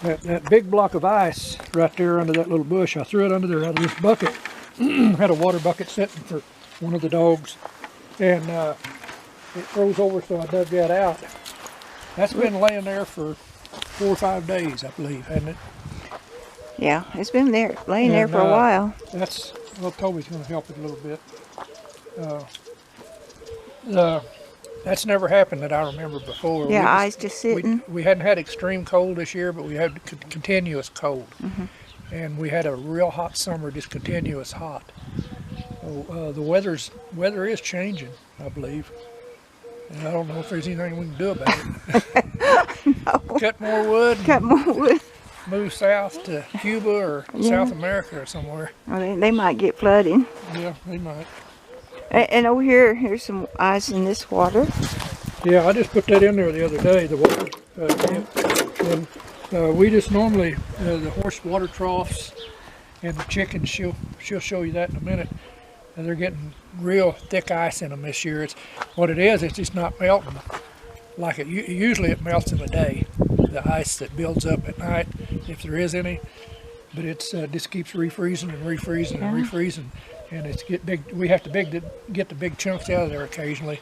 That big block of ice right there under that little bush, I threw it under there out of this bucket. Had a water bucket sitting for one of the dogs, and it froze over, so I dug that out. That's been laying there for 4 or 5 days, I believe, hasn't it? Yeah, it's been there, laying there for a while. Well, Toby's going to help it a little bit. That's never happened that I remember before. Yeah, ice just sitting. We hadn't had extreme cold this year, but we had continuous cold. And we had a real hot summer, just continuous hot. So the weather is changing, I believe. And I don't know if there's anything we can do about it. No. Cut more wood. Cut more wood. Move south to Cuba or South America or somewhere. Well, they might get flooding. Yeah, they might. And over here, here's some ice in this water. Yeah, I just put that in there the other day, the water. And we just normally, the horse water troughs and the chickens, she'll show you that in a minute. And they're getting real thick ice in them this year. What it is, it's just not melting like it usually it melts in a day. The ice that builds up at night, if there is any, but it's just keeps refreezing and refreezing and refreezing, and it's get big. We have to get the big chunks out of there occasionally,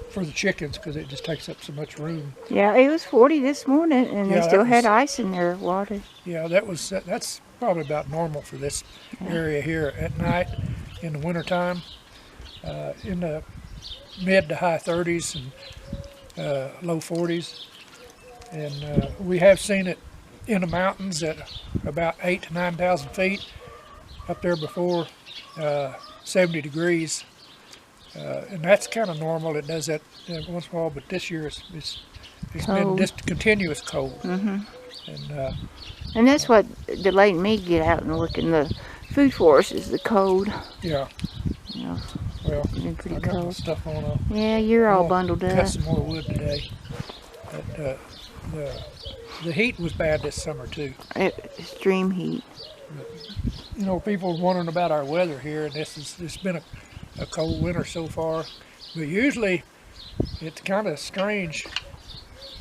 for the chickens, because it just takes up so much room. Yeah, it was 40 this morning, and they still had ice in their water. Yeah, that's probably about normal for this area here at night in the wintertime. In the mid to high 30s and low 40s, and we have seen it in the mountains at about 8,000 to 9,000 feet up there before 70 degrees, and that's kind of normal. It does that once in a while, but this year it's been just continuous cold. And that's what delayed me get out and look in the food forest is the cold. Yeah. You know, well, it's been pretty I got my cold. stuff on. Yeah, you're all bundled up. Cut some more wood today. But, the heat was bad this summer too. Extreme heat. But, you know, people are wondering about our weather here, and it's been a cold winter so far. But usually, it's kind of strange.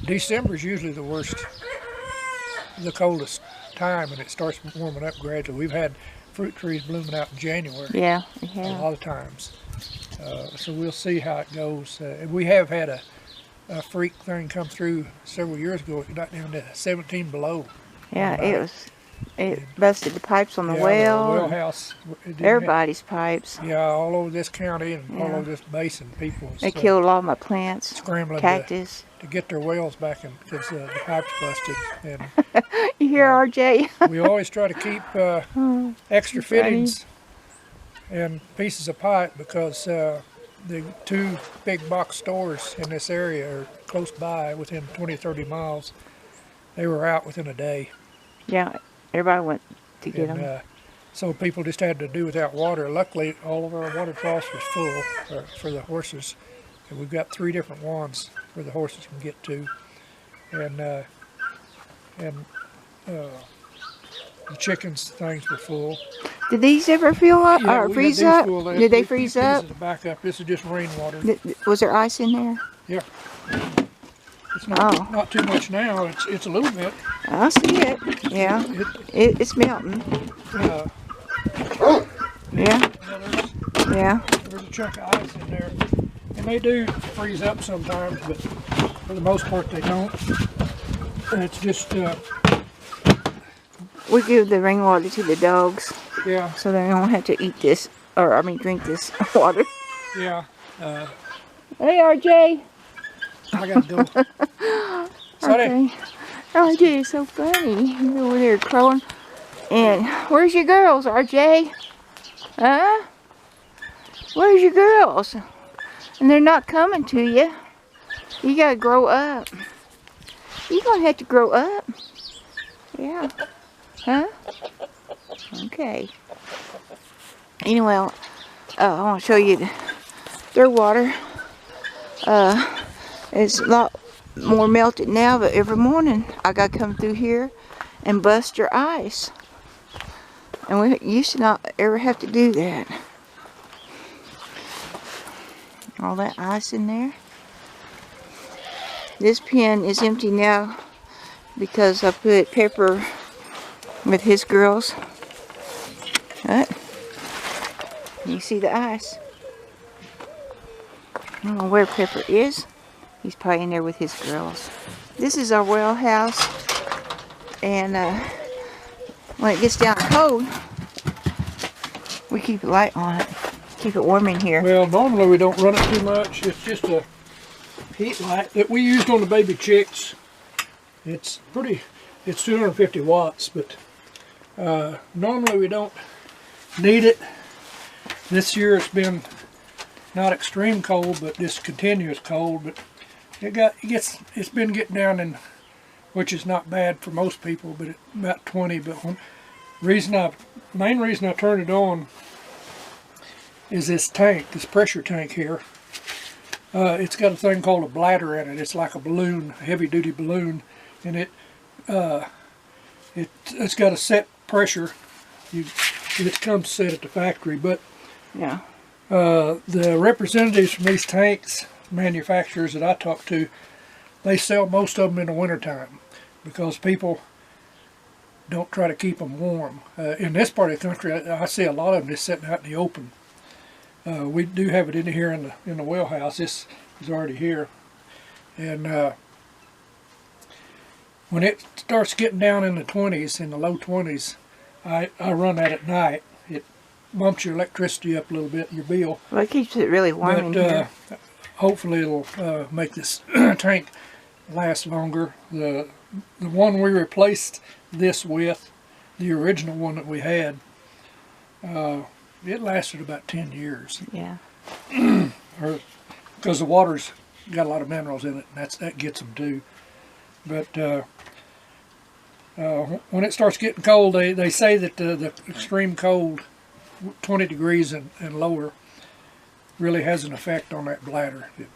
December is usually the worst, the coldest time, and it starts warming up gradually. We've had fruit trees blooming out in January. Yeah, a lot of times. So we'll see how it goes. We have had a freak thing come through several years ago. It got down to 17 below. Yeah, it busted the pipes on the The well. well house. Everybody's pipes. Yeah, all over this county and all over this basin, people. They killed all my plants, scrambling cactus. to get their wells back in because the pipes busted. And you hear, RJ? we always try to keep extra fittings and pieces of pipe because the 2 big box stores in this area are close by, within 20 or 30 miles. They were out within a day. Yeah, everybody went to get them. So people just had to do without water. Luckily, all of our water troughs was full for the horses. And we've got 3 different ones where the horses can get to. And the chickens' things were full. Did these ever fill up or freeze up? Did they freeze up? This is the backup. This is just rainwater. Was there ice in there? Yeah. It's not too much now. It's a little bit. I see it. Yeah. It's melting. Yeah. Yeah. There's a chunk of ice in there. And they do freeze up sometimes, but for the most part they don't. And it's just... we give the rainwater to the dogs. Yeah. So they don't have to eat this, drink this water. Yeah. Hey, RJ. I gotta go. Okay. RJ is so funny. He's over there crowing. And where's your girls, RJ? Huh? Where's your girls? And they're not coming to you. You gotta grow up. You're gonna have to grow up. Yeah. Huh? Okay. Anyway, I want to show you their water. It's a lot more melted now, but every morning I gotta come through here and bust your ice. And we used to not ever have to do that. All that ice in there. This pen is empty now because I put Pepper with his girls. What? You see the ice. I don't know where Pepper is. He's probably in there with his girls. This is our well house. And when it gets down cold, we keep a light on it. Keep it warm in here. Well, normally we don't run it too much. It's just a heat light that we used on the baby chicks. It's 250 watts, but normally we don't need it. This year it's been not extreme cold, but just continuous cold. But it's been getting down in, which is not bad for most people, but about 20. But main reason I turned it on is this tank, this pressure tank here. It's got a thing called a bladder in it. It's like a balloon, a heavy-duty balloon, and it's got a set pressure. It comes set at the factory, but Yeah. the representatives from these tanks manufacturers that I talk to, they sell most of them in the wintertime because people don't try to keep them warm. In this part of the country, I see a lot of them just sitting out in the open. We do have it in here in the well house. This is already here, and when it starts getting down in the 20s, in the low 20s, I run that at night. It bumps your electricity up a little bit, your bill. Well, it keeps it really warm in here. Hopefully it'll make this tank last longer. The one we replaced this with, the original one that we had, it lasted about 10 years. Yeah. Because the water's got a lot of minerals in it, and that gets them too. But when it starts getting cold, they say that the extreme cold, 20 degrees and lower, really has an effect on that bladder. It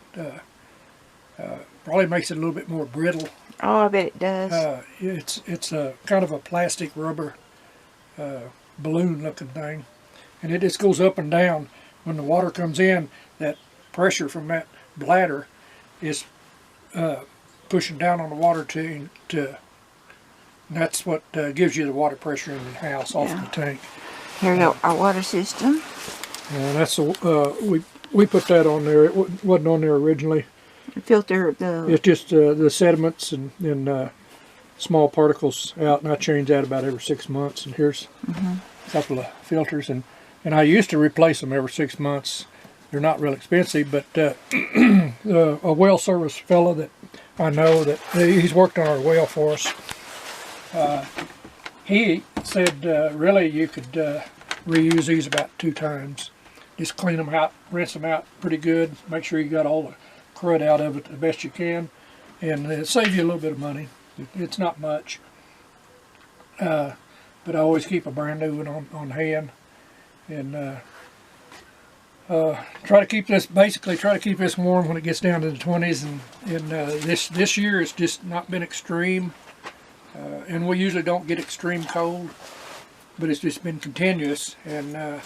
probably makes it a little bit more brittle. Oh, I bet it does. It's a kind of a plastic rubber balloon looking thing, and it just goes up and down. When the water comes in, that pressure from that bladder is pushing down on the water and that's what gives you the water pressure in the house off the tank. Here go our water system. And that's we put that on there. It wasn't on there originally. Filter It's just the sediments and small particles out, and I change that about every 6 months. And here's a couple of filters, and I used to replace them every 6 months. They're not real expensive, but a well service fella that I know that he's worked on our well for us. He said really you could reuse these about 2 times. Just clean them out, rinse them out pretty good, make sure you got all the crud out of it the best you can, and it saves you a little bit of money. It's not much, but I always keep a brand new one on hand, and try to keep this warm when it gets down to the 20s, and this year it's just not been extreme, and we usually don't get extreme cold, but it's just been continuous. And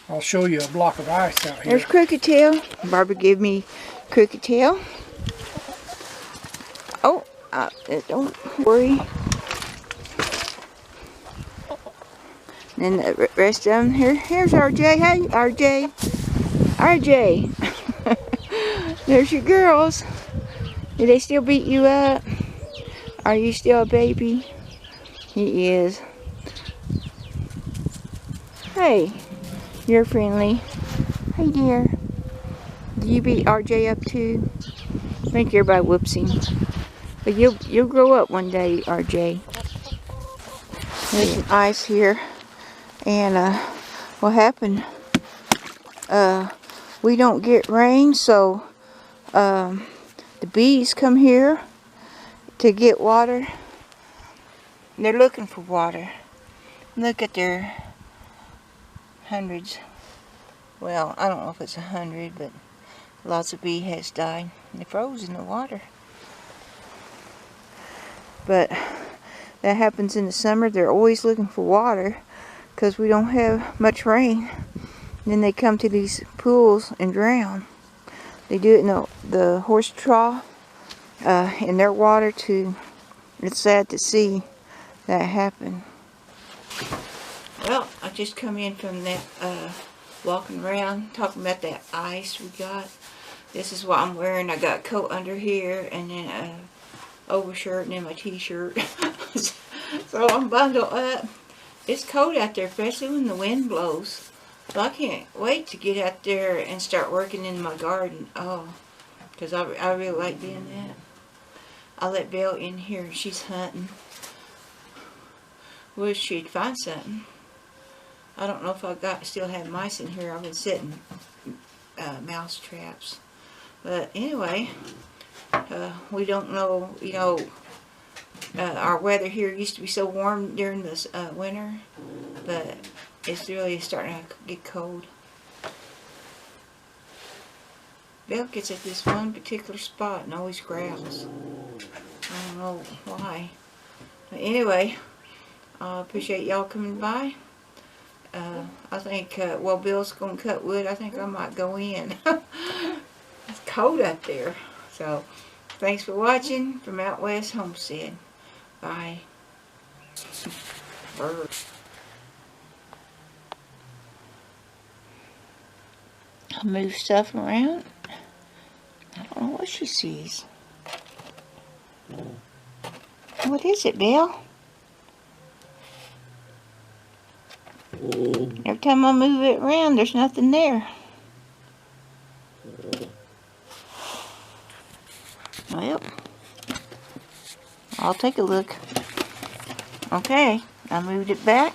I'll show you a block of ice out here. There's Crooked Tail. Barbara gave me Crooked Tail. Oh, don't worry. And the rest of them, here's RJ. Hey, RJ. RJ. There's your girls. Did they still beat you up? Are you still a baby? He is. Hey, you're friendly. Hey, dear. Do you beat RJ up too? I think everybody whoops him. But you'll grow up one day, RJ. There's some ice here. And what happened? We don't get rain, so the bees come here to get water. They're looking for water. Look at their hundreds. Well, I don't know if it's 100, but lots of bee has died. They froze in the water. But that happens in the summer. They're always looking for water because we don't have much rain. Then they come to these pools and drown. They do it in the horse trough in their water to It's sad to see that happen. Well, I just come in from that walking around talking about that ice we got. This is what I'm wearing. I got a coat under here and then a overshirt and then my t-shirt. So I'm bundled up. It's cold out there, especially when the wind blows. So I can't wait to get out there and start working in my garden. Oh, because I really like doing that. I let Belle in here. She's hunting. Wish she'd find something. I don't know if I still have mice in here. I've been setting mouse traps. But anyway, we don't know, you know, our weather here used to be so warm during this winter, but it's really starting to get cold. Belle gets at this one particular spot and always growls. I don't know why. But anyway, I appreciate y'all coming by. I think, well, Bill's going to cut wood. I think I might go in. It's cold up there. So, thanks for watching from out west Homestead. Bye. I move stuff around. I don't know what she sees. What is it, Belle? Every time I move it around, there's nothing there. Well, I'll take a look. Okay, I moved it back.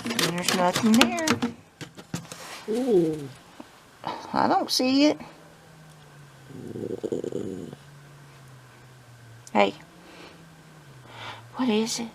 And there's nothing there. I don't see it. Hey, what is it?